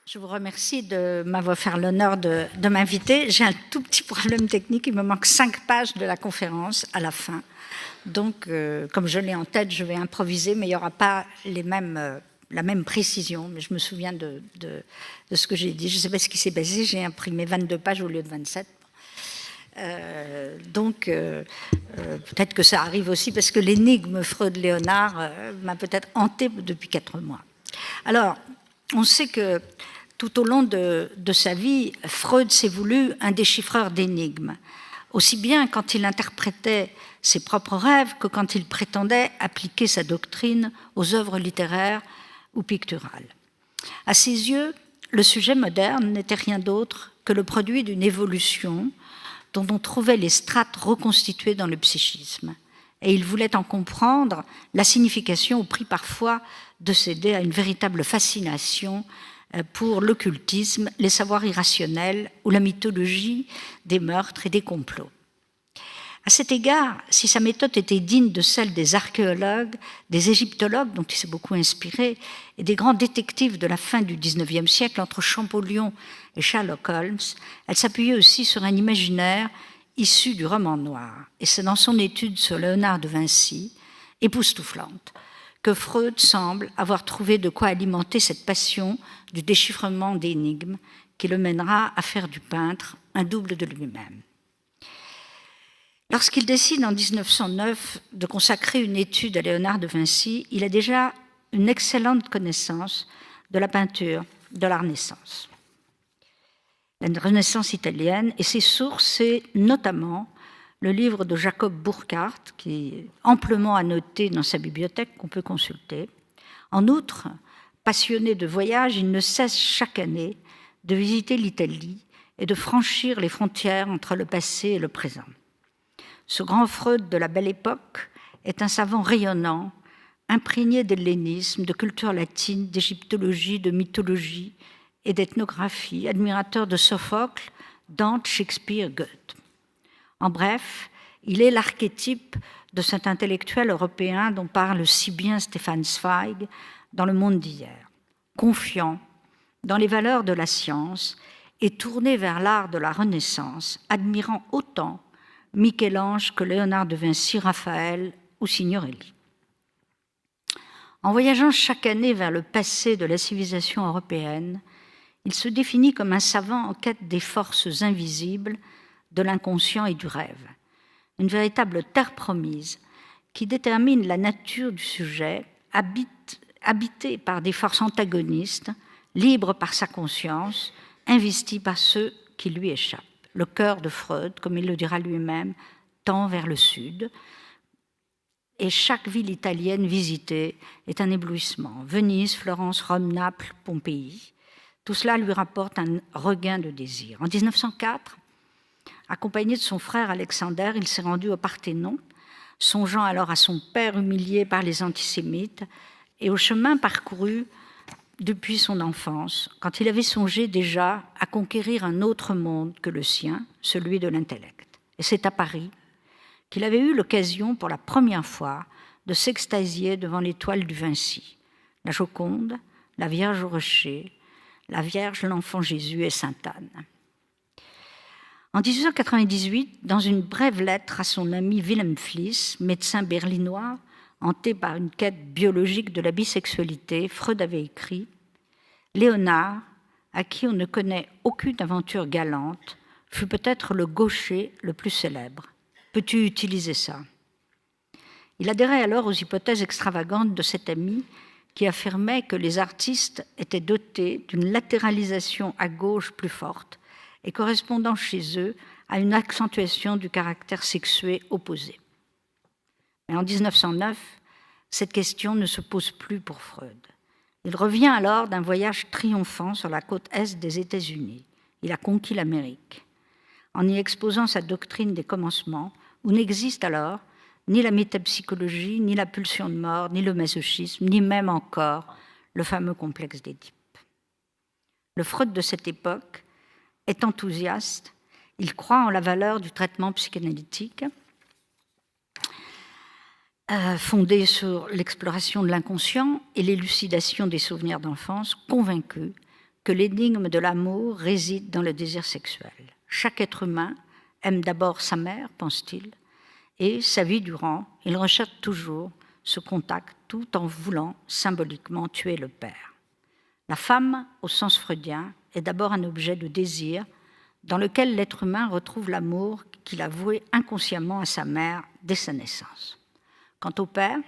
Je vous remercie de m'avoir fait l'honneur de m'inviter. J'ai un tout petit problème technique, il me manque 5 pages de la conférence à la fin. Donc, comme je l'ai en tête, je vais improviser, mais il n'y aura pas la même précision. Mais je me souviens de ce que j'ai dit. Je ne sais pas ce qui s'est passé, j'ai imprimé 22 pages au lieu de 27. Donc, peut-être que ça arrive aussi parce que l'énigme Freud-Léonard m'a peut-être hantée depuis 4 mois. Alors, on sait que tout au long de sa vie, Freud s'est voulu un déchiffreur d'énigmes, aussi bien quand il interprétait ses propres rêves que quand il prétendait appliquer sa doctrine aux œuvres littéraires ou picturales. À ses yeux, le sujet moderne n'était rien d'autre que le produit d'une évolution dont on trouvait les strates reconstituées dans le psychisme. Et il voulait en comprendre la signification au prix parfois de céder à une véritable fascination pour l'occultisme, les savoirs irrationnels ou la mythologie des meurtres et des complots. À cet égard, si sa méthode était digne de celle des archéologues, des égyptologues dont il s'est beaucoup inspiré, et des grands détectives de la fin du XIXe siècle entre Champollion et Sherlock Holmes, elle s'appuyait aussi sur un imaginaire issu du roman noir. Et c'est dans son étude sur Léonard de Vinci, époustouflante, que Freud semble avoir trouvé de quoi alimenter cette passion du déchiffrement d'énigmes qui le mènera à faire du peintre un double de lui-même. Lorsqu'il décide en 1909 de consacrer une étude à Léonard de Vinci, il a déjà une excellente connaissance de la peinture de la Renaissance. La Renaissance italienne, et ses sources, c'est notamment le livre de Jacob Burckhardt, qui est amplement annoté dans sa bibliothèque, qu'on peut consulter. En outre, passionné de voyage, il ne cesse chaque année de visiter l'Italie et de franchir les frontières entre le passé et le présent. Ce grand Freud de la Belle Époque est un savant rayonnant, imprégné d'hellénisme, de culture latine, d'égyptologie, de mythologie et d'ethnographie, admirateur de Sophocle, Dante, Shakespeare, Goethe. En bref, il est l'archétype de cet intellectuel européen dont parle si bien Stefan Zweig dans Le Monde d'hier, confiant dans les valeurs de la science et tourné vers l'art de la Renaissance, admirant autant Michel-Ange que Léonard de Vinci, Raphaël ou Signorelli. En voyageant chaque année vers le passé de la civilisation européenne, il se définit comme un savant en quête des forces invisibles, de l'inconscient et du rêve. Une véritable terre promise qui détermine la nature du sujet, habité par des forces antagonistes, libre par sa conscience, investi par ceux qui lui échappent. Le cœur de Freud, comme il le dira lui-même, tend vers le sud. Et chaque ville italienne visitée est un éblouissement. Venise, Florence, Rome, Naples, Pompéi. Tout cela lui rapporte un regain de désir. En 1904, accompagné de son frère Alexander, il s'est rendu au Parthénon, songeant alors à son père humilié par les antisémites et au chemin parcouru depuis son enfance, quand il avait songé déjà à conquérir un autre monde que le sien, celui de l'intellect. Et c'est à Paris qu'il avait eu l'occasion pour la première fois de s'extasier devant l'étoile du Vinci, la Joconde, la Vierge au rocher, la Vierge, l'enfant Jésus et Sainte Anne. En 1898, dans une brève lettre à son ami Wilhelm Fliess, médecin berlinois, hanté par une quête biologique de la bisexualité, Freud avait écrit « Léonard, à qui on ne connaît aucune aventure galante, fut peut-être le gaucher le plus célèbre. Peux-tu utiliser ça ?» Il adhérait alors aux hypothèses extravagantes de cet ami qui affirmait que les artistes étaient dotés d'une latéralisation à gauche plus forte et correspondant chez eux à une accentuation du caractère sexué opposé. Mais en 1909, cette question ne se pose plus pour Freud. Il revient alors d'un voyage triomphant sur la côte est des États-Unis. Il a conquis l'Amérique, en y exposant sa doctrine des commencements, où n'existe alors ni la métapsychologie, ni la pulsion de mort, ni le masochisme, ni même encore le fameux complexe d'Édipe. Le Freud de cette époque est enthousiaste, il croit en la valeur du traitement psychanalytique, fondé sur l'exploration de l'inconscient et l'élucidation des souvenirs d'enfance, convaincu que l'énigme de l'amour réside dans le désir sexuel. Chaque être humain aime d'abord sa mère, pense-t-il, et sa vie durant, il recherche toujours ce contact tout en voulant symboliquement tuer le père. La femme, au sens freudien, est d'abord un objet de désir dans lequel l'être humain retrouve l'amour qu'il a voué inconsciemment à sa mère dès sa naissance. Quant au père,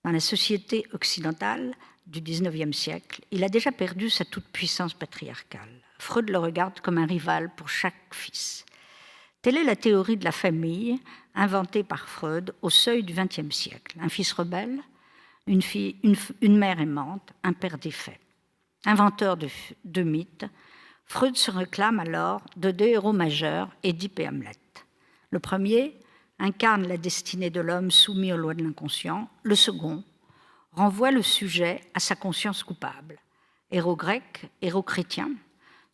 dans la société occidentale du XIXe siècle, il a déjà perdu sa toute-puissance patriarcale. Freud le regarde comme un rival pour chaque fils. Telle est la théorie de la famille inventée par Freud au seuil du XXe siècle. Un fils rebelle, une mère aimante, un père défait. Inventeur de mythes, Freud se réclame alors de deux héros majeurs, Édipe et Hamlet. Le premier incarne la destinée de l'homme soumis aux lois de l'inconscient. Le second renvoie le sujet à sa conscience coupable. Héros grec, héros chrétien,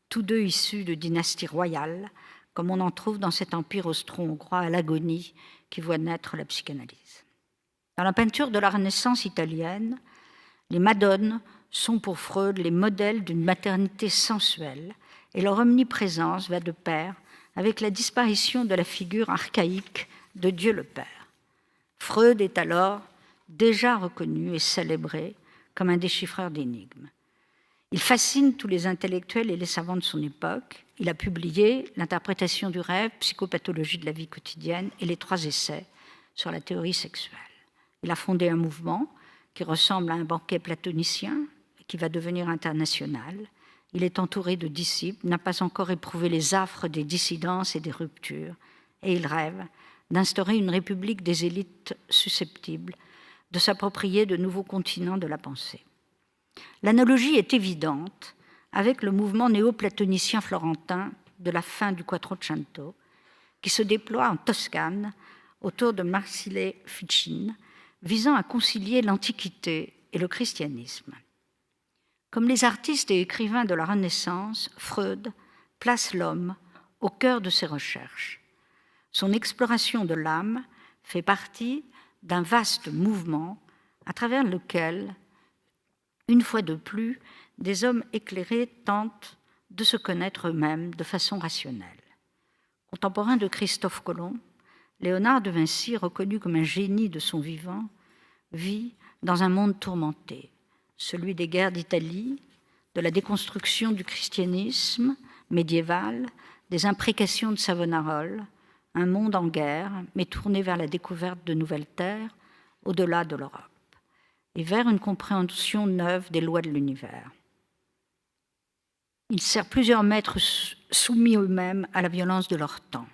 tous deux issus de dynasties royales, comme on en trouve dans cet empire austro-hongrois à l'agonie qui voit naître la psychanalyse. Dans la peinture de la Renaissance italienne, les madones sont pour Freud les modèles d'une maternité sensuelle et leur omniprésence va de pair avec la disparition de la figure archaïque de Dieu le Père. Freud est alors déjà reconnu et célébré comme un déchiffreur d'énigmes. Il fascine tous les intellectuels et les savants de son époque. Il a publié L'interprétation du rêve, psychopathologie de la vie quotidienne et les 3 essais sur la théorie sexuelle. Il a fondé un mouvement qui ressemble à un banquet platonicien et qui va devenir international. Il est entouré de disciples, n'a pas encore éprouvé les affres des dissidences et des ruptures, et il rêve d'instaurer une république des élites susceptibles de s'approprier de nouveaux continents de la pensée. L'analogie est évidente avec le mouvement néo-platonicien florentin de la fin du Quattrocento, qui se déploie en Toscane autour de Marsile Ficin, visant à concilier l'Antiquité et le christianisme. Comme les artistes et écrivains de la Renaissance, Freud place l'homme au cœur de ses recherches. Son exploration de l'âme fait partie d'un vaste mouvement à travers lequel, une fois de plus, des hommes éclairés tentent de se connaître eux-mêmes de façon rationnelle. Contemporain de Christophe Colomb, Léonard de Vinci, reconnu comme un génie de son vivant, vit dans un monde tourmenté, celui des guerres d'Italie, de la déconstruction du christianisme médiéval, des imprécations de Savonarola, un monde en guerre, mais tourné vers la découverte de nouvelles terres, au-delà de l'Europe, et vers une compréhension neuve des lois de l'univers. Il sert plusieurs maîtres soumis eux-mêmes à la violence de leur temps.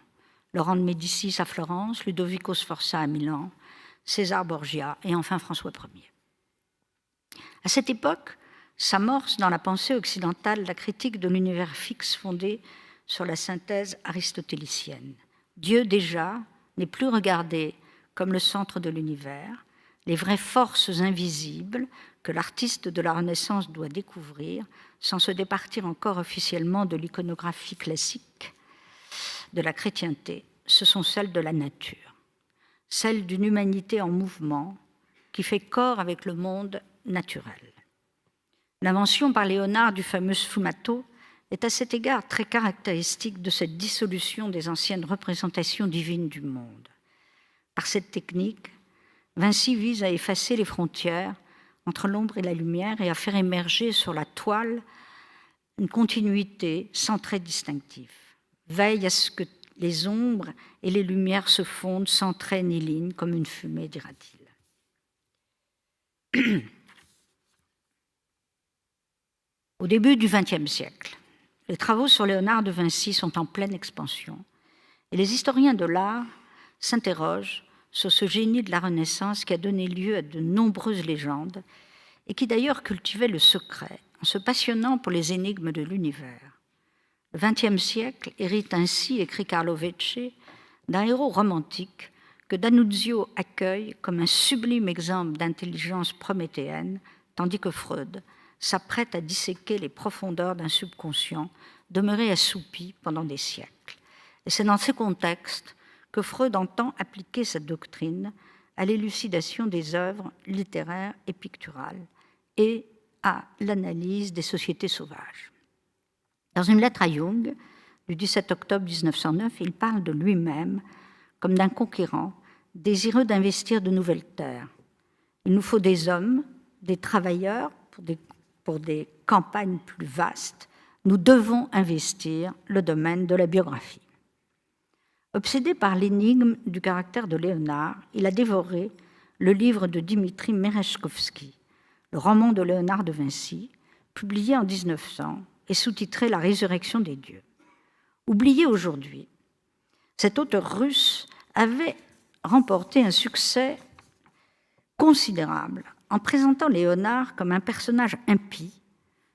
Laurent de Médicis à Florence, Ludovico Sforza à Milan, César Borgia et enfin François Ier. À cette époque, s'amorce dans la pensée occidentale la critique de l'univers fixe fondée sur la synthèse aristotélicienne. Dieu déjà n'est plus regardé comme le centre de l'univers. Les vraies forces invisibles que l'artiste de la Renaissance doit découvrir, sans se départir encore officiellement de l'iconographie classique de la chrétienté, ce sont celles de la nature, celles d'une humanité en mouvement qui fait corps avec le monde naturel. L'invention par Léonard du fameux sfumato est à cet égard très caractéristique de cette dissolution des anciennes représentations divines du monde. Par cette technique, Vinci vise à effacer les frontières entre l'ombre et la lumière et à faire émerger sur la toile une continuité sans trait distinctif. Veille à ce que les ombres et les lumières se fondent sans trait ni ligne, comme une fumée, dira-t-il. Au début du XXe siècle, les travaux sur Léonard de Vinci sont en pleine expansion et les historiens de l'art s'interrogent sur ce génie de la Renaissance qui a donné lieu à de nombreuses légendes et qui d'ailleurs cultivait le secret en se passionnant pour les énigmes de l'univers. Le XXe siècle hérite ainsi, écrit Carlo Vecchi, d'un héros romantique que D'Annunzio accueille comme un sublime exemple d'intelligence prométhéenne, tandis que Freud s'apprête à disséquer les profondeurs d'un subconscient demeuré assoupi pendant des siècles. Et c'est dans ce contexte que Freud entend appliquer sa doctrine à l'élucidation des œuvres littéraires et picturales et à l'analyse des sociétés sauvages. Dans une lettre à Jung, du 17 octobre 1909, il parle de lui-même comme d'un conquérant désireux d'investir de nouvelles terres. Il nous faut des hommes, des travailleurs pour des campagnes plus vastes. Nous devons investir le domaine de la biographie. Obsédé par l'énigme du caractère de Léonard, il a dévoré le livre de Dimitri Merezhkovski, le roman de Léonard de Vinci, publié en 1900 et sous-titré « La résurrection des dieux ». Oublié aujourd'hui, cet auteur russe avait remporté un succès considérable en présentant Léonard comme un personnage impie,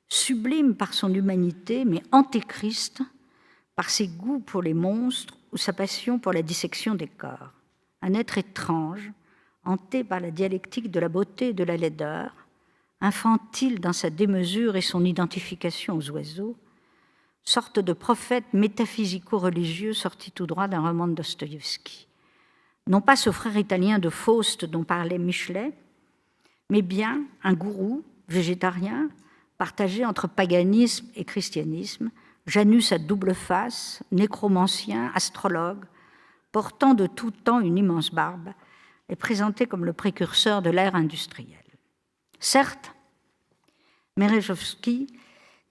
sublime par son humanité, mais antéchrist par ses goûts pour les monstres ou sa passion pour la dissection des corps. Un être étrange, hanté par la dialectique de la beauté et de la laideur, infantile dans sa démesure et son identification aux oiseaux, sorte de prophète métaphysico-religieux sorti tout droit d'un roman de Dostoïevski. Non pas ce frère italien de Faust dont parlait Michelet, mais bien un gourou végétarien partagé entre paganisme et christianisme, Janus à double face, nécromancien, astrologue, portant de tout temps une immense barbe et présenté comme le précurseur de l'ère industrielle. Certes, Merezhkovski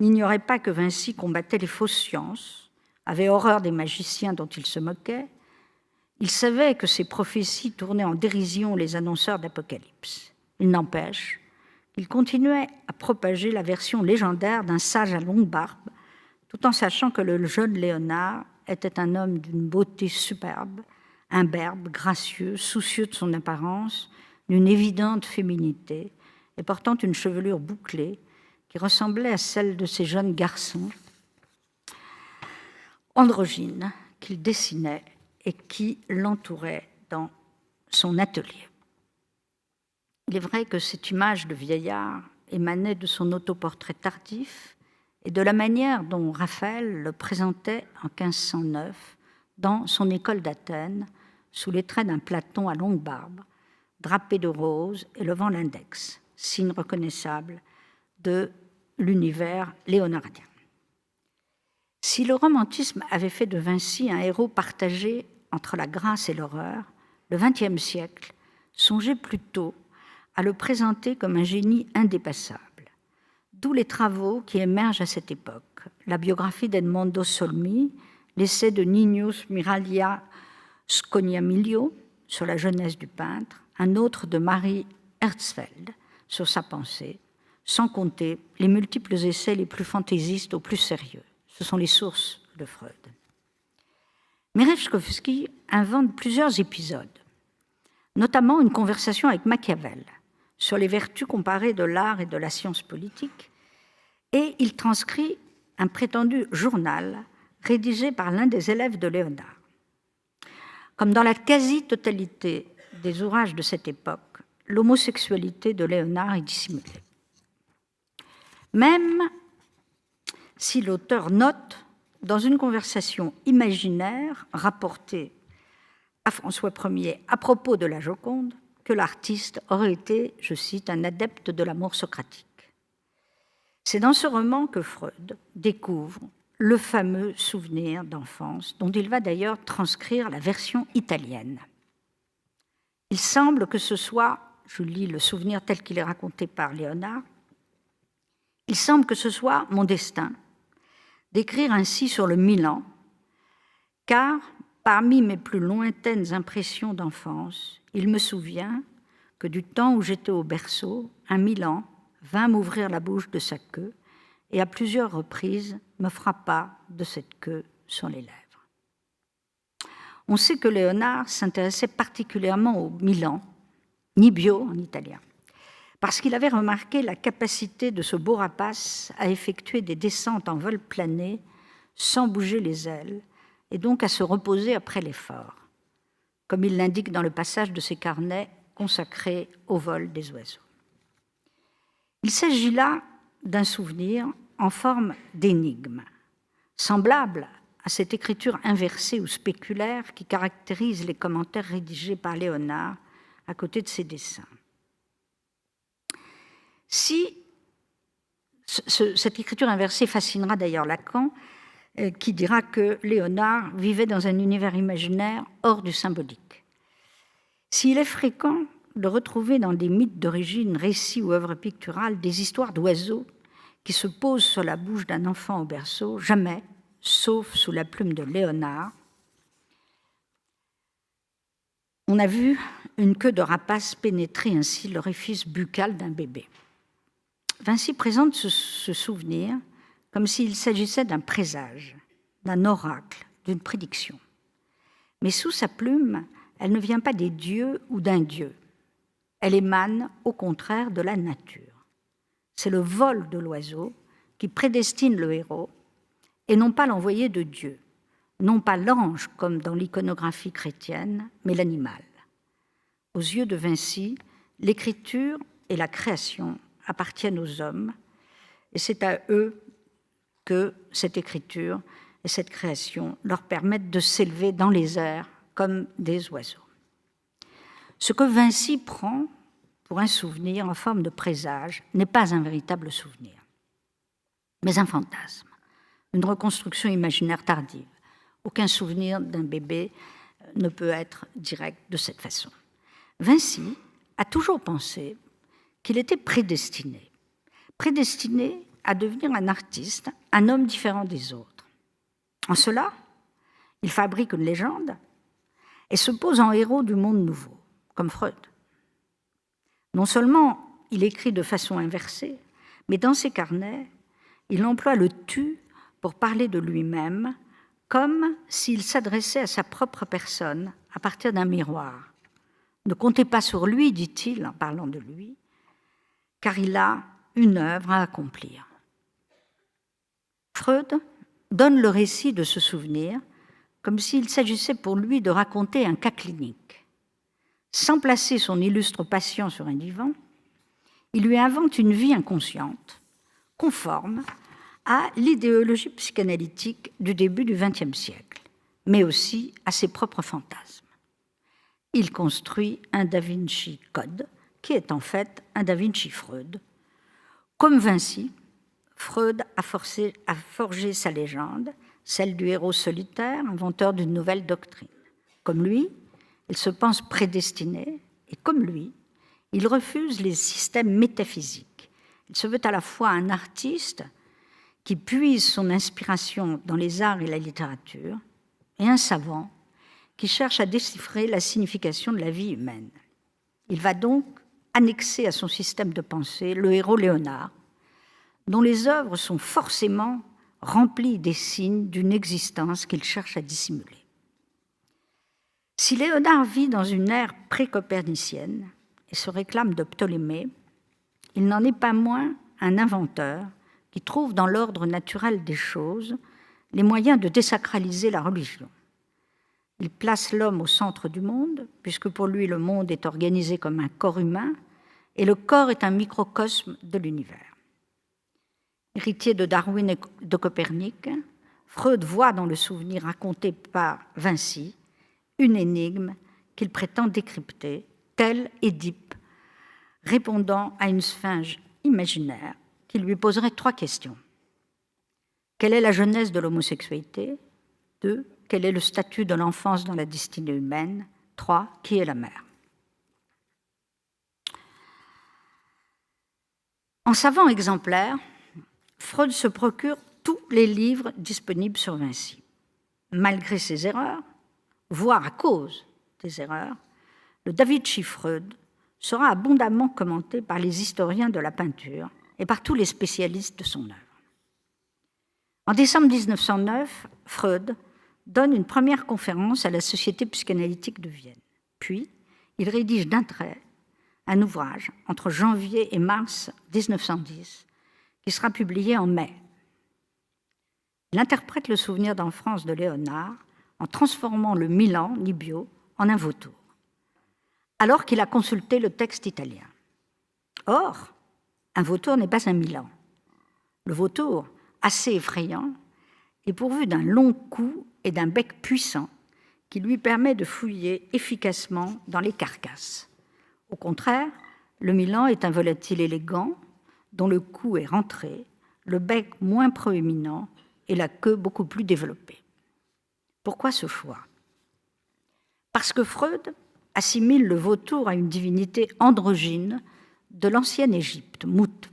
n'ignorait pas que Vinci combattait les fausses sciences, avait horreur des magiciens dont il se moquait. Il savait que ses prophéties tournaient en dérision les annonceurs d'Apocalypse. Il n'empêche qu'il continuait à propager la version légendaire d'un sage à longue barbe, tout en sachant que le jeune Léonard était un homme d'une beauté superbe, imberbe, gracieux, soucieux de son apparence, d'une évidente féminité, et portant une chevelure bouclée qui ressemblait à celle de ces jeunes garçons androgynes qu'il dessinait et qui l'entouraient dans son atelier. Il est vrai que cette image de vieillard émanait de son autoportrait tardif et de la manière dont Raphaël le présentait en 1509 dans son école d'Athènes, sous les traits d'un Platon à longue barbe, drapé de rose et levant l'index, signe reconnaissable de l'univers léonardien. Si le romantisme avait fait de Vinci un héros partagé entre la grâce et l'horreur, le XXe siècle songeait plutôt à le présenter comme un génie indépassable. D'où les travaux qui émergent à cette époque. La biographie d'Edmondo Solmi, l'essai de Nino Smiraglia Scognamiglio sur la jeunesse du peintre, un autre de Marie Herzfeld sur sa pensée, sans compter les multiples essais les plus fantaisistes aux plus sérieux. Ce sont les sources de Freud. Merezhkovski invente plusieurs épisodes, notamment une conversation avec Machiavel sur les vertus comparées de l'art et de la science politique, et il transcrit un prétendu journal rédigé par l'un des élèves de Léonard. Comme dans la quasi-totalité des ouvrages de cette époque, l'homosexualité de Léonard est dissimulée. Même si l'auteur note, dans une conversation imaginaire rapportée à François Ier à propos de la Joconde, que l'artiste aurait été, je cite, un adepte de l'amour socratique. C'est dans ce roman que Freud découvre le fameux souvenir d'enfance, dont il va d'ailleurs transcrire la version italienne. Il semble que ce soit, je lis le souvenir tel qu'il est raconté par Léonard, il semble que ce soit mon destin d'écrire ainsi sur le Milan, car parmi mes plus lointaines impressions d'enfance, il me souvient que du temps où j'étais au berceau, un Milan vint m'ouvrir la bouche de sa queue et à plusieurs reprises me frappa de cette queue sur les lèvres. On sait que Léonard s'intéressait particulièrement au Milan, Nibbio en italien, parce qu'il avait remarqué la capacité de ce beau rapace à effectuer des descentes en vol plané sans bouger les ailes et donc à se reposer après l'effort, comme il l'indique dans le passage de ses carnets consacrés au vol des oiseaux. Il s'agit là d'un souvenir en forme d'énigme, semblable à cette écriture inversée ou spéculaire qui caractérise les commentaires rédigés par Léonard à côté de ses dessins. Si Cette écriture inversée fascinera d'ailleurs Lacan, qui dira que Léonard vivait dans un univers imaginaire hors du symbolique. S'il est fréquent de retrouver dans des mythes d'origine, récits ou œuvres picturales, des histoires d'oiseaux qui se posent sur la bouche d'un enfant au berceau, jamais, sauf sous la plume de Léonard, on a vu une queue de rapace pénétrer ainsi l'orifice buccal d'un bébé. Vinci présente ce souvenir comme s'il s'agissait d'un présage, d'un oracle, d'une prédiction. Mais sous sa plume, elle ne vient pas des dieux ou d'un dieu. Elle émane, au contraire, de la nature. C'est le vol de l'oiseau qui prédestine le héros, et non pas l'envoyé de Dieu, non pas l'ange comme dans l'iconographie chrétienne, mais l'animal. Aux yeux de Vinci, l'écriture et la création appartiennent aux hommes, et c'est à eux que cette écriture et cette création leur permettent de s'élever dans les airs comme des oiseaux. Ce que Vinci prend pour un souvenir en forme de présage n'est pas un véritable souvenir, mais un fantasme, une reconstruction imaginaire tardive. Aucun souvenir d'un bébé ne peut être direct de cette façon. Vinci a toujours pensé qu'il était prédestiné à devenir un artiste, un homme différent des autres. En cela, il fabrique une légende et se pose en héros du monde nouveau, comme Freud. Non seulement il écrit de façon inversée, mais dans ses carnets, il emploie le tu pour parler de lui-même, comme s'il s'adressait à sa propre personne à partir d'un miroir. Ne comptez pas sur lui, dit-il en parlant de lui, car il a une œuvre à accomplir. Freud donne le récit de ce souvenir comme s'il s'agissait pour lui de raconter un cas clinique. Sans placer son illustre patient sur un divan, il lui invente une vie inconsciente, conforme à l'idéologie psychanalytique du début du XXe siècle, mais aussi à ses propres fantasmes. Il construit un Da Vinci Code, qui est en fait un Da Vinci Freud. Comme Vinci, Freud a forgé sa légende, celle du héros solitaire, inventeur d'une nouvelle doctrine. Comme lui, il se pense prédestiné, et comme lui, il refuse les systèmes métaphysiques. Il se veut à la fois un artiste qui puise son inspiration dans les arts et la littérature, et un savant qui cherche à déchiffrer la signification de la vie humaine. Il va donc annexer à son système de pensée le héros Léonard, dont les œuvres sont forcément remplies des signes d'une existence qu'il cherche à dissimuler. Si Léonard vit dans une ère pré-copernicienne et se réclame de Ptolémée, il n'en est pas moins un inventeur qui trouve dans l'ordre naturel des choses les moyens de désacraliser la religion. Il place l'homme au centre du monde, puisque pour lui le monde est organisé comme un corps humain, et le corps est un microcosme de l'univers. Héritier de Darwin et de Copernic, Freud voit dans le souvenir raconté par Vinci une énigme qu'il prétend décrypter, tel Édipe, répondant à une sphinge imaginaire qui lui poserait 3 questions. Quelle est la genèse de l'homosexualité ? 2. Quel est le statut de l'enfance dans la destinée humaine ? 3. Qui est la mère ? En savant exemplaire, Freud se procure tous les livres disponibles sur Vinci. Malgré ses erreurs, voire à cause des erreurs, le Da Vinci Freud sera abondamment commenté par les historiens de la peinture et par tous les spécialistes de son œuvre. En décembre 1909, Freud donne une première conférence à la Société psychanalytique de Vienne. Puis, il rédige d'un trait un ouvrage entre janvier et mars 1910 qui sera publié en mai. Il interprète le souvenir d'enfance de Léonard en transformant le Milan, Libio, en un vautour, alors qu'il a consulté le texte italien. Or, un vautour n'est pas un Milan. Le vautour, assez effrayant, est pourvu d'un long cou et d'un bec puissant qui lui permet de fouiller efficacement dans les carcasses. Au contraire, le Milan est un volatile élégant dont le cou est rentré, le bec moins proéminent et la queue beaucoup plus développée. Pourquoi ce choix? Parce que Freud assimile le vautour à une divinité androgyne de l'ancienne Égypte, Mout.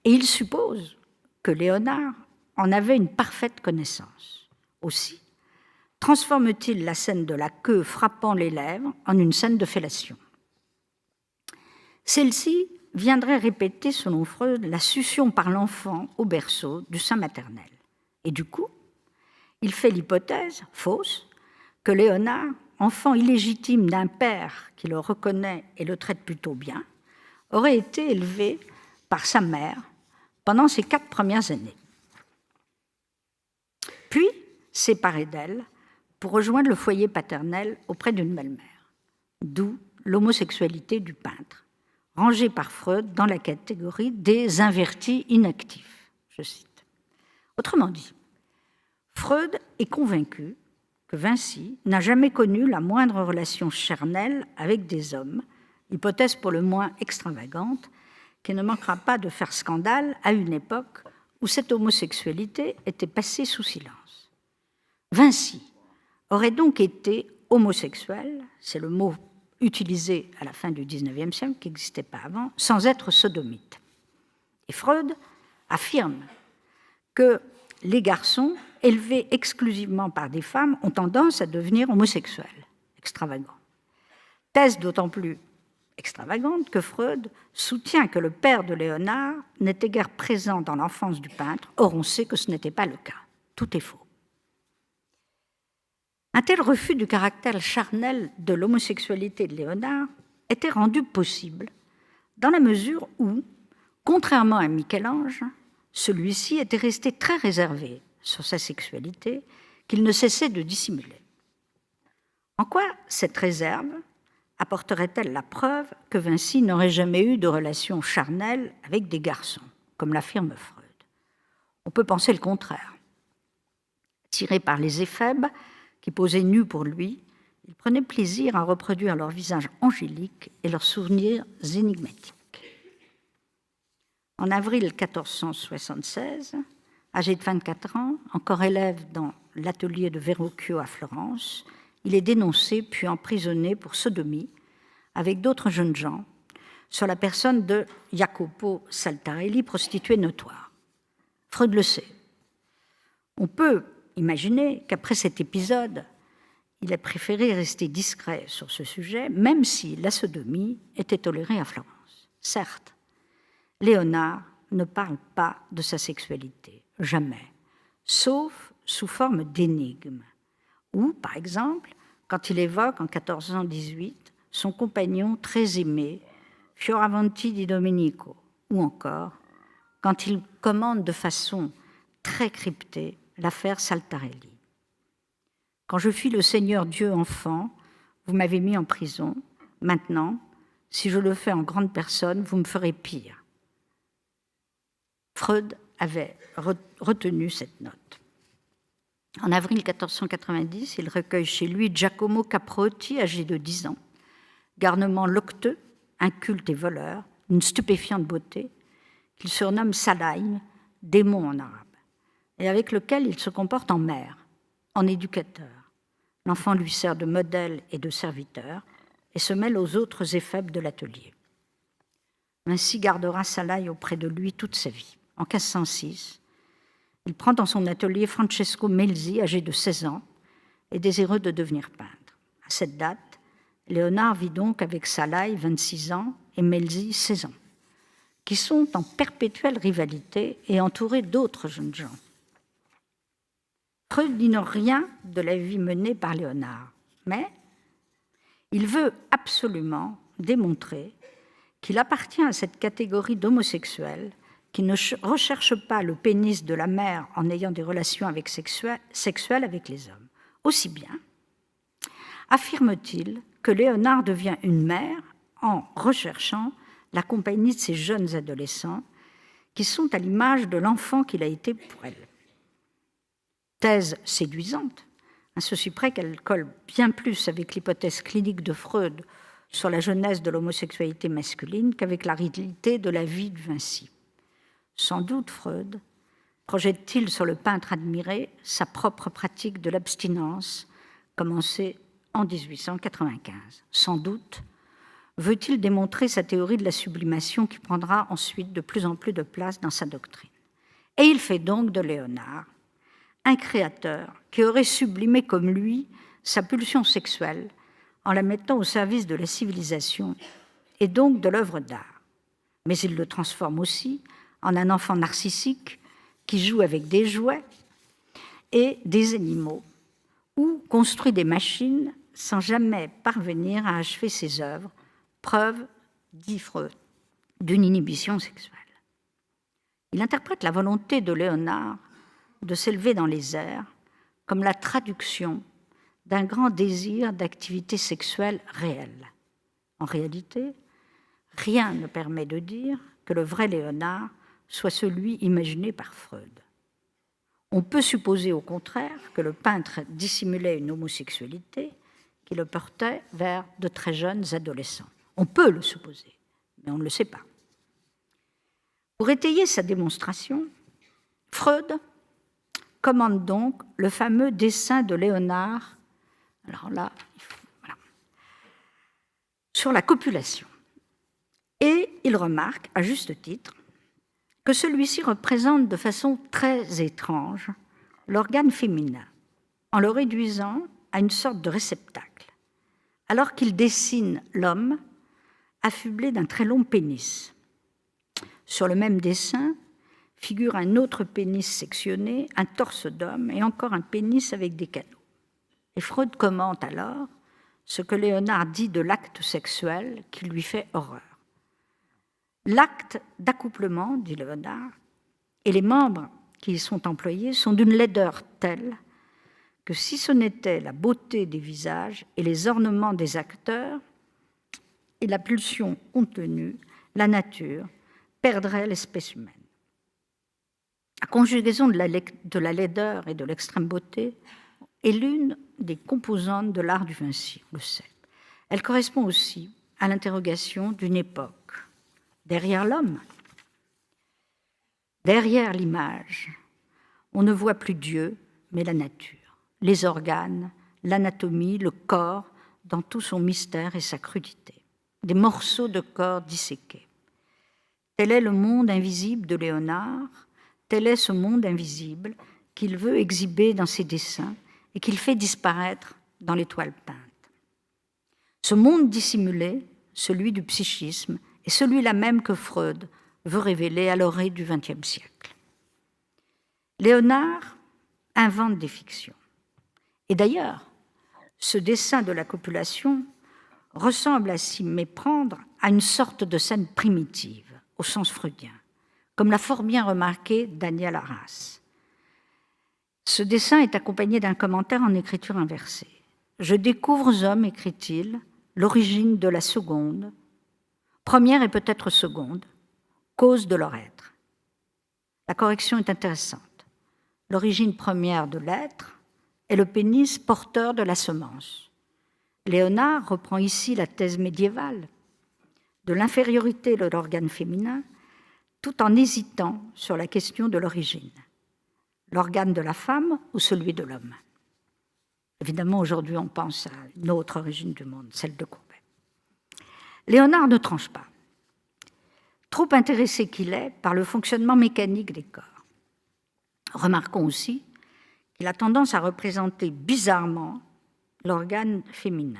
Et il suppose que Léonard en avait une parfaite connaissance. Aussi, transforme-t-il la scène de la queue frappant les lèvres en une scène de fellation. Celle-ci viendrait répéter, selon Freud, la succion par l'enfant au berceau du sein maternel. Et du coup, il fait l'hypothèse, fausse, que Léonard, enfant illégitime d'un père qui le reconnaît et le traite plutôt bien, aurait été élevé par sa mère pendant ses 4 premières années. Puis, séparé d'elle pour rejoindre le foyer paternel auprès d'une belle-mère. D'où l'homosexualité du peintre, rangée par Freud dans la catégorie des invertis inactifs, je cite. Autrement dit, Freud est convaincu que Vinci n'a jamais connu la moindre relation charnelle avec des hommes, hypothèse pour le moins extravagante, qui ne manquera pas de faire scandale à une époque où cette homosexualité était passée sous silence. Vinci aurait donc été homosexuel, c'est le mot utilisé à la fin du XIXe siècle, qui n'existait pas avant, sans être sodomite. Et Freud affirme que les garçons élevés exclusivement par des femmes ont tendance à devenir homosexuels, extravagants. Thèse d'autant plus extravagante que Freud soutient que le père de Léonard n'était guère présent dans l'enfance du peintre, or on sait que ce n'était pas le cas. Tout est faux. Un tel refus du caractère charnel de l'homosexualité de Léonard était rendu possible dans la mesure où, contrairement à Michel-Ange, celui-ci était resté très réservé sur sa sexualité qu'il ne cessait de dissimuler. En quoi cette réserve apporterait-elle la preuve que Vinci n'aurait jamais eu de relation charnelle avec des garçons, comme l'affirme Freud? On peut penser le contraire. Attiré par les éphèbes qui posaient nus pour lui, il prenait plaisir à reproduire leurs visages angéliques et leurs souvenirs énigmatiques. En avril 1476, âgé de 24 ans, encore élève dans l'atelier de Verrocchio à Florence, il est dénoncé puis emprisonné pour sodomie avec d'autres jeunes gens sur la personne de Jacopo Saltarelli, prostituée notoire. Freud le sait. On peut imaginer qu'après cet épisode, il a préféré rester discret sur ce sujet, même si la sodomie était tolérée à Florence. Certes, Léonard ne parle pas de sa sexualité, jamais, sauf sous forme d'énigmes. Ou, par exemple, quand il évoque en 1418 son compagnon très aimé, Fioravanti di Domenico, ou encore quand il commande de façon très cryptée l'affaire Saltarelli. Quand je fus le Seigneur Dieu enfant, vous m'avez mis en prison. Maintenant, si je le fais en grande personne, vous me ferez pire. Freud avait retenu cette note. En avril 1490, il recueille chez lui Giacomo Caprotti, âgé de 10 ans, garnement locteux, inculte et voleur, une stupéfiante beauté, qu'il surnomme Salaïm, démon en arabe, et avec lequel il se comporte en mère, en éducateur. L'enfant lui sert de modèle et de serviteur et se mêle aux autres éphèbes de l'atelier. Ainsi gardera Salaï auprès de lui toute sa vie. En 1506, il prend dans son atelier Francesco Melzi, âgé de 16 ans, et désireux de devenir peintre. À cette date, Léonard vit donc avec Salaï, 26 ans, et Melzi, 16 ans, qui sont en perpétuelle rivalité et entourés d'autres jeunes gens. Freud n'ignore rien de la vie menée par Léonard, mais il veut absolument démontrer qu'il appartient à cette catégorie d'homosexuels qui ne recherche pas le pénis de la mère en ayant des relations sexuelles avec les hommes. Aussi bien, affirme-t-il que Léonard devient une mère en recherchant la compagnie de ces jeunes adolescents qui sont à l'image de l'enfant qu'il a été pour elle. Thèse séduisante, à ceci près qu'elle colle bien plus avec l'hypothèse clinique de Freud sur la jeunesse de l'homosexualité masculine qu'avec la réalité de la vie de Vinci. Sans doute Freud projette-t-il sur le peintre admiré sa propre pratique de l'abstinence, commencée en 1895. Sans doute veut-il démontrer sa théorie de la sublimation qui prendra ensuite de plus en plus de place dans sa doctrine. Et il fait donc de Léonard un créateur qui aurait sublimé comme lui sa pulsion sexuelle en la mettant au service de la civilisation et donc de l'œuvre d'art. Mais il le transforme aussi en un enfant narcissique qui joue avec des jouets et des animaux ou construit des machines sans jamais parvenir à achever ses œuvres, preuve, dit Freud, d'une inhibition sexuelle. Il interprète la volonté de Léonard de s'élever dans les airs comme la traduction d'un grand désir d'activité sexuelle réelle. En réalité, rien ne permet de dire que le vrai Léonard soit celui imaginé par Freud. On peut supposer au contraire que le peintre dissimulait une homosexualité qui le portait vers de très jeunes adolescents. On peut le supposer, mais on ne le sait pas. Pour étayer sa démonstration, Freud commande donc le fameux dessin de Léonard, alors là, voilà, sur la copulation. Et il remarque, à juste titre, que celui-ci représente de façon très étrange l'organe féminin, en le réduisant à une sorte de réceptacle, alors qu'il dessine l'homme affublé d'un très long pénis. Sur le même dessin figure un autre pénis sectionné, un torse d'homme et encore un pénis avec des canaux. Et Freud commente alors ce que Léonard dit de l'acte sexuel qui lui fait horreur. L'acte d'accouplement, dit Léonard, et les membres qui y sont employés sont d'une laideur telle que si ce n'était la beauté des visages et les ornements des acteurs et la pulsion contenue, la nature perdrait l'espèce humaine. La conjugaison de la laideur et de l'extrême beauté est l'une des composantes de l'art du Vinci, on le sait. Elle correspond aussi à l'interrogation d'une époque. Derrière l'homme, derrière l'image, on ne voit plus Dieu, mais la nature, les organes, l'anatomie, le corps, dans tout son mystère et sa crudité. Des morceaux de corps disséqués. Tel est le monde invisible de Léonard, tel est ce monde invisible qu'il veut exhiber dans ses dessins et qu'il fait disparaître dans les toiles peintes. Ce monde dissimulé, celui du psychisme, est celui-là même que Freud veut révéler à l'orée du XXe siècle. Léonard invente des fictions. Et d'ailleurs, ce dessin de la copulation ressemble à s'y méprendre à une sorte de scène primitive, au sens freudien, comme l'a fort bien remarqué Daniel Arras. Ce dessin est accompagné d'un commentaire en écriture inversée. « Je découvre, hommes, écrit-il, l'origine de la seconde, première et peut-être seconde, cause de leur être. » La correction est intéressante. L'origine première de l'être est le pénis porteur de la semence. Léonard reprend ici la thèse médiévale de l'infériorité de l'organe féminin, tout en hésitant sur la question de l'origine. L'organe de la femme ou celui de l'homme? Évidemment, aujourd'hui, on pense à une autre origine du monde, celle de Courbet. Léonard ne tranche pas, trop intéressé qu'il est par le fonctionnement mécanique des corps. Remarquons aussi qu'il a tendance à représenter bizarrement l'organe féminin,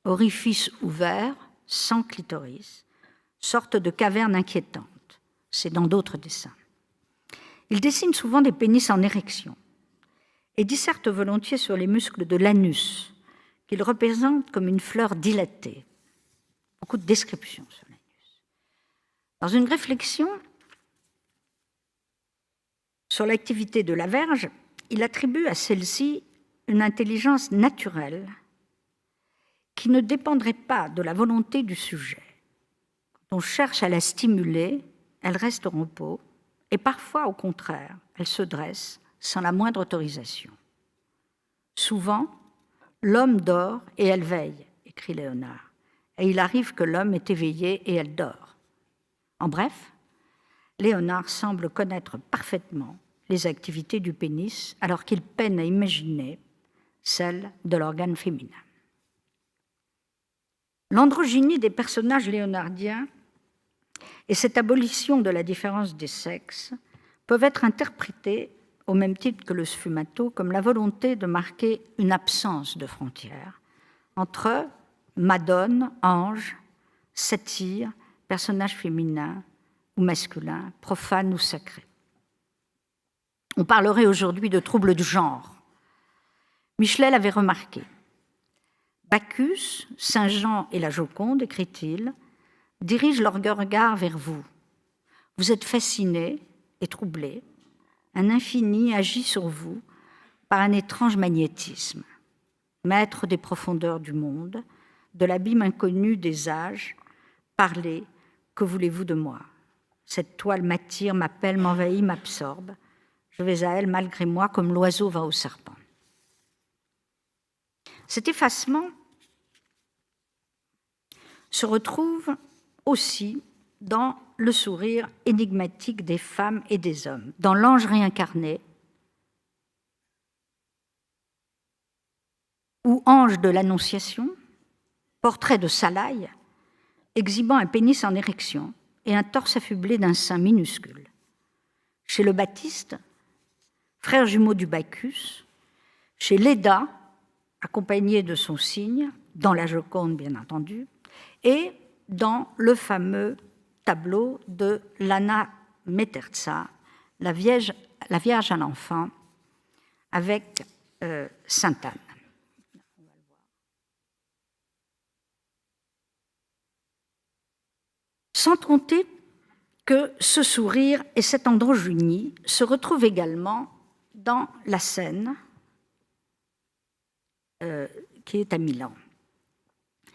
orifice ouvert, sans clitoris, sorte de caverne inquiétante. C'est dans d'autres dessins. Il dessine souvent des pénis en érection et disserte volontiers sur les muscles de l'anus, qu'il représente comme une fleur dilatée. Beaucoup de descriptions sur l'anus. Dans une réflexion sur l'activité de la verge, il attribue à celle-ci une intelligence naturelle qui ne dépendrait pas de la volonté du sujet. Quand on cherche à la stimuler, elle reste au repos, et parfois, au contraire, elle se dresse sans la moindre autorisation. Souvent, l'homme dort et elle veille, écrit Léonard, et il arrive que l'homme est éveillé et elle dort. En bref, Léonard semble connaître parfaitement les activités du pénis, alors qu'il peine à imaginer celles de l'organe féminin. L'androgynie des personnages léonardiens et cette abolition de la différence des sexes peuvent être interprétées, au même titre que le sfumato, comme la volonté de marquer une absence de frontières entre madone, ange, satyre, personnage féminin ou masculin, profane ou sacré. On parlerait aujourd'hui de troubles de genre. Michelet l'avait remarqué. Bacchus, Saint Jean et la Joconde, écrit-il, dirigent leur regard vers vous. Vous êtes fasciné et troublé. Un infini agit sur vous par un étrange magnétisme. Maître des profondeurs du monde, de l'abîme inconnu des âges, parlez, que voulez-vous de moi? Cette toile m'attire, m'appelle, m'envahit, m'absorbe. Je vais à elle malgré moi comme l'oiseau va au serpent. Cet effacement se retrouve aussi dans le sourire énigmatique des femmes et des hommes, dans l'ange réincarné ou ange de l'Annonciation, portrait de Salaï, exhibant un pénis en érection et un torse affublé d'un sein minuscule. Chez le Baptiste, frère jumeau du Bacchus, chez Léda, accompagné de son cygne, dans la Joconde bien entendu, et dans le fameux tableau de l'Anna Meterza, la Vierge à l'enfant, avec Sainte Anne. Sans compter que ce sourire et cette androgynie se retrouvent également dans la scène qui est à Milan.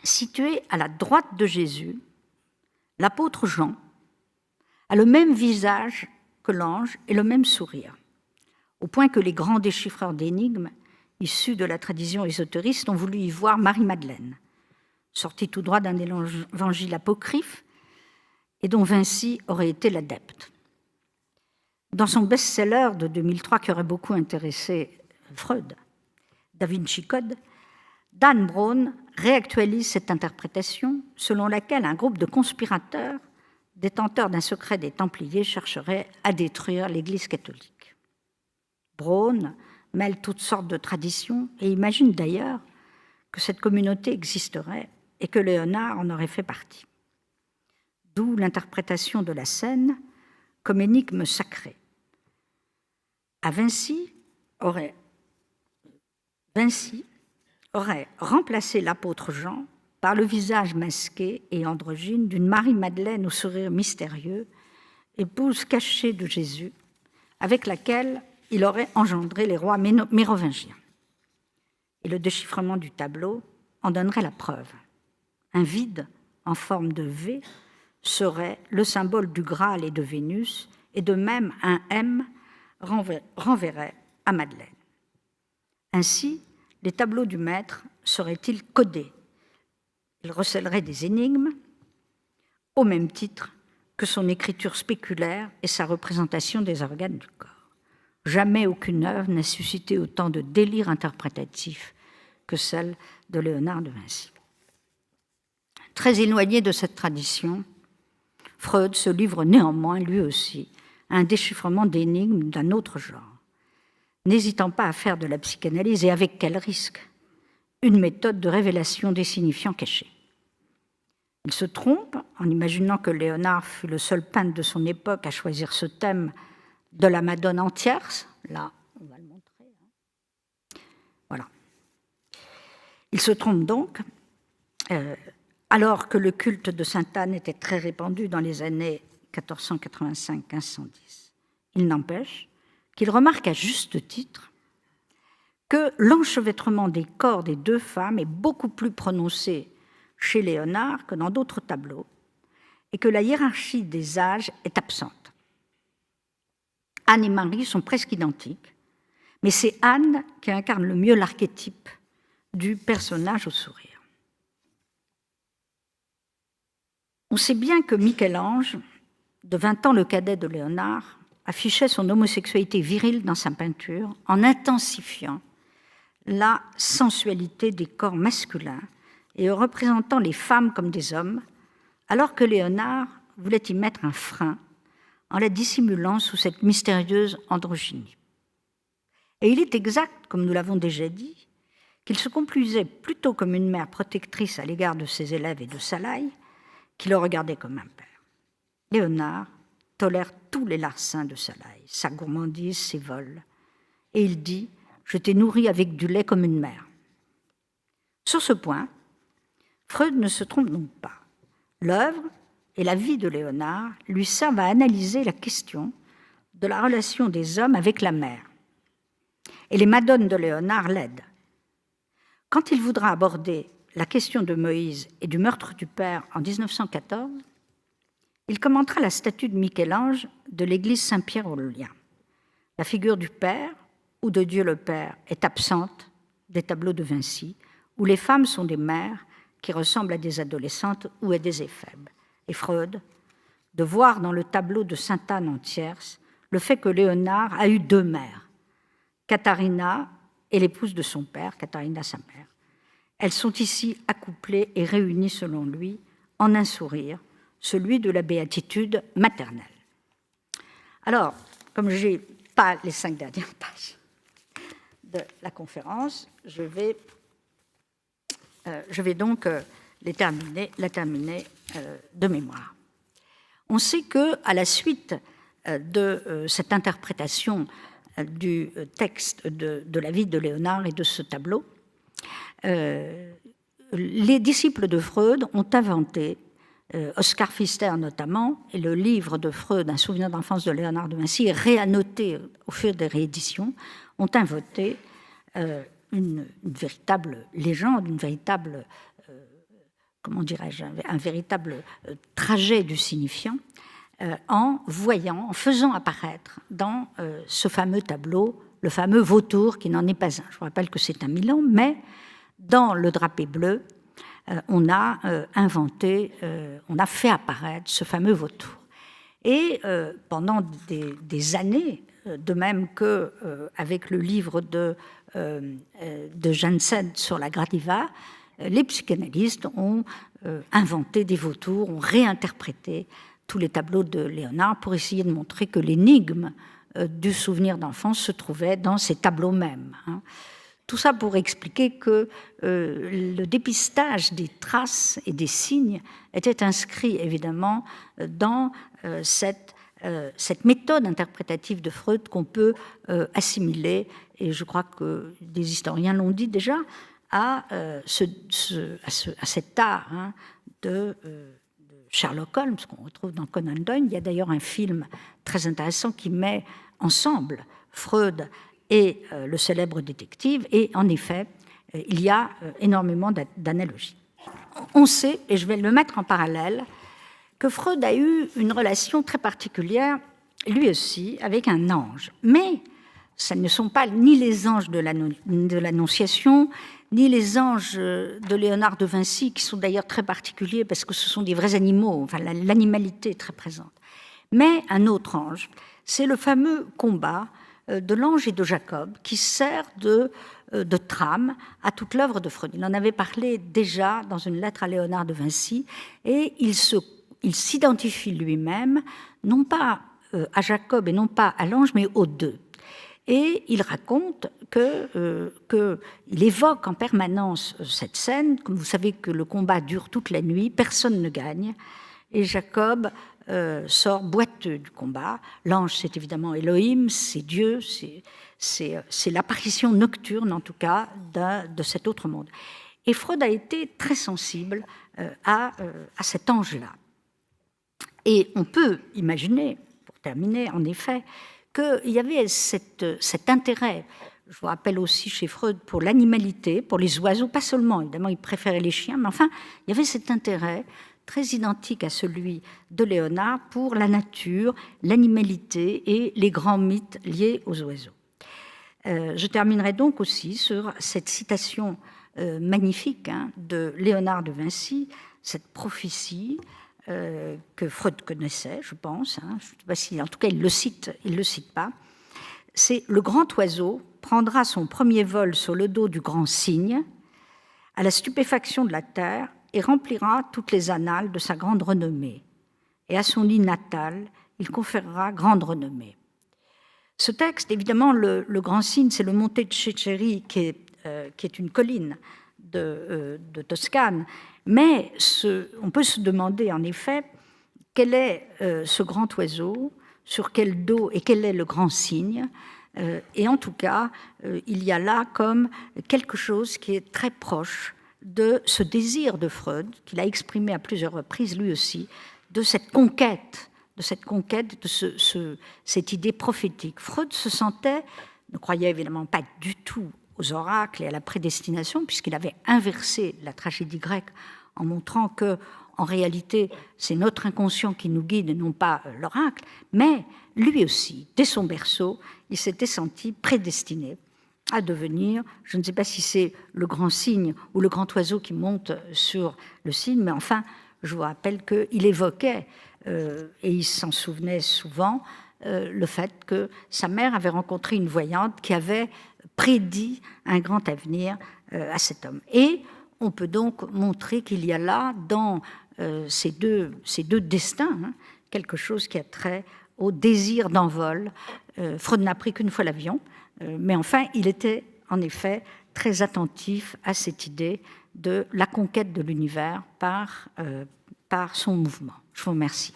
Situé à la droite de Jésus, l'apôtre Jean a le même visage que l'ange et le même sourire, au point que les grands déchiffreurs d'énigmes issus de la tradition ésotériste ont voulu y voir Marie-Madeleine, sortie tout droit d'un évangile apocryphe et dont Vinci aurait été l'adepte. Dans son best-seller de 2003 qui aurait beaucoup intéressé Freud, Da Vinci Code, Dan Brown réactualise cette interprétation selon laquelle un groupe de conspirateurs détenteurs d'un secret des Templiers chercherait à détruire l'Église catholique. Brown mêle toutes sortes de traditions et imagine d'ailleurs que cette communauté existerait et que Léonard en aurait fait partie. D'où l'interprétation de la scène comme énigme sacrée. Vinci aurait remplacé l'apôtre Jean par le visage masqué et androgyne d'une Marie-Madeleine au sourire mystérieux, épouse cachée de Jésus, avec laquelle il aurait engendré les rois mérovingiens. Et le déchiffrement du tableau en donnerait la preuve. Un vide en forme de V serait le symbole du Graal et de Vénus, et de même un M renverrait à Madeleine. Ainsi, les tableaux du maître seraient-ils codés? Ils recèleraient des énigmes, au même titre que son écriture spéculaire et sa représentation des organes du corps. Jamais aucune œuvre n'a suscité autant de délire interprétatif que celle de Léonard de Vinci. Très éloigné de cette tradition, Freud se livre néanmoins, lui aussi, à un déchiffrement d'énigmes d'un autre genre, n'hésitant pas à faire de la psychanalyse, et avec quel risque, une méthode de révélation des signifiants cachés. Il se trompe en imaginant que Léonard fut le seul peintre de son époque à choisir ce thème de la Madone en tierce. Là, on va le montrer. Voilà. Il se trompe donc, alors que le culte de Sainte Anne était très répandu dans les années 1485-1510. Il n'empêche qu'il remarque à juste titre que l'enchevêtrement des corps des deux femmes est beaucoup plus prononcé chez Léonard que dans d'autres tableaux, et que la hiérarchie des âges est absente. Anne et Marie sont presque identiques, mais c'est Anne qui incarne le mieux l'archétype du personnage au sourire. On sait bien que Michel-Ange de 20 ans, le cadet de Léonard, affichait son homosexualité virile dans sa peinture en intensifiant la sensualité des corps masculins et en représentant les femmes comme des hommes, alors que Léonard voulait y mettre un frein en la dissimulant sous cette mystérieuse androgynie. Et il est exact, comme nous l'avons déjà dit, qu'il se complaisait plutôt comme une mère protectrice à l'égard de ses élèves et de Salaï, qui le regardait comme un père. Léonard tolère tous les larcins de Salaï, sa gourmandise, ses vols, et il dit « Je t'ai nourri avec du lait comme une mère ». Sur ce point, Freud ne se trompe donc pas. L'œuvre et la vie de Léonard lui servent à analyser la question de la relation des hommes avec la mère. Et les Madones de Léonard l'aident. Quand il voudra aborder la question de Moïse et du meurtre du père en 1914, il commentera la statue de Michel-Ange de l'église Saint-Pierre aux Liens. La figure du père ou de Dieu le Père est absente des tableaux de Vinci, où les femmes sont des mères qui ressemblent à des adolescentes ou à des éphèbes. Et Freud, de voir dans le tableau de Sainte-Anne en tierce le fait que Léonard a eu deux mères, Katharina et l'épouse de son père, Katharina sa mère. Elles sont ici accouplées et réunies selon lui en un sourire, celui de la béatitude maternelle. Alors, comme je n'ai pas les 5 dernières pages de la conférence, je vais donc la terminer de mémoire. On sait qu'à la suite de cette interprétation du texte de la vie de Léonard et de ce tableau, les disciples de Freud ont inventé, Oscar Pfister notamment, et le livre de Freud, Un souvenir d'enfance de Léonard de Vinci, réannoté au fur des rééditions, ont inventé une véritable légende, une véritable, comment dirais-je, un véritable trajet du signifiant, en faisant apparaître dans ce fameux tableau, le fameux vautour qui n'en est pas un. Je vous rappelle que c'est un Milan, mais dans le drapé bleu, on a fait apparaître ce fameux vautour. Et pendant des années, de même qu'avec le livre de Janssen sur la gradiva, les psychanalystes ont inventé des vautours, ont réinterprété tous les tableaux de Léonard pour essayer de montrer que l'énigme du souvenir d'enfance se trouvait dans ces tableaux mêmes. Tout ça pour expliquer que le dépistage des traces et des signes était inscrit évidemment dans cette méthode interprétative de Freud qu'on peut assimiler, et je crois que des historiens l'ont dit déjà, à cet art de Sherlock Holmes qu'on retrouve dans Conan Doyle. Il y a d'ailleurs un film très intéressant qui met ensemble Freud et le célèbre détective, et en effet, il y a énormément d'analogies. On sait, et je vais le mettre en parallèle, que Freud a eu une relation très particulière, lui aussi, avec un ange. Mais ce ne sont pas ni les anges de l'Annonciation, ni les anges de Léonard de Vinci, qui sont d'ailleurs très particuliers parce que ce sont des vrais animaux, enfin l'animalité est très présente. Mais un autre ange, c'est le fameux combat de l'ange et de Jacob, qui sert de trame à toute l'œuvre de Freud. Il en avait parlé déjà dans une lettre à Léonard de Vinci, et il s'identifie lui-même, non pas à Jacob et non pas à l'ange, mais aux deux. Et il raconte qu'il évoque en permanence cette scène. Comme vous savez que le combat dure toute la nuit, personne ne gagne, et Jacob sort boiteux du combat. L'ange, c'est évidemment Elohim, c'est Dieu, c'est l'apparition nocturne, en tout cas, de cet autre monde. Et Freud a été très sensible à cet ange-là. Et on peut imaginer, pour terminer, en effet, qu'il y avait cet intérêt, je vous rappelle aussi chez Freud, pour l'animalité, pour les oiseaux, pas seulement, évidemment, il préférait les chiens, mais enfin, il y avait cet intérêt très identique à celui de Léonard pour la nature, l'animalité et les grands mythes liés aux oiseaux. Je terminerai donc aussi sur cette citation magnifique de Léonard de Vinci, cette prophétie que Freud connaissait, je pense. Je ne sais pas si, en tout cas, il le cite pas. C'est « Le grand oiseau prendra son premier vol sur le dos du grand cygne, à la stupéfaction de la terre, et remplira toutes les annales de sa grande renommée. Et à son lit natal, il conférera grande renommée. » Ce texte, évidemment, le grand cygne, c'est le Monte Ceccheri, qui est une colline de Toscane, mais on peut se demander, en effet, quel est ce grand oiseau, sur quel dos et quel est le grand cygne. Et en tout cas, il y a là comme quelque chose qui est très proche de ce désir de Freud, qu'il a exprimé à plusieurs reprises lui aussi, de cette conquête, de cette idée prophétique. Freud ne croyait évidemment pas du tout aux oracles et à la prédestination, puisqu'il avait inversé la tragédie grecque en montrant que, en réalité, c'est notre inconscient qui nous guide et non pas l'oracle, mais lui aussi, dès son berceau, il s'était senti prédestiné à devenir, je ne sais pas si c'est le grand cygne ou le grand oiseau qui monte sur le cygne, mais enfin, je vous rappelle qu'il évoquait, et il s'en souvenait souvent, le fait que sa mère avait rencontré une voyante qui avait prédit un grand avenir à cet homme. Et on peut donc montrer qu'il y a là, dans ces deux destins, quelque chose qui a trait au désir d'envol. Freud n'a pris qu'une fois l'avion, mais enfin, il était en effet très attentif à cette idée de la conquête de l'univers par son mouvement. Je vous remercie.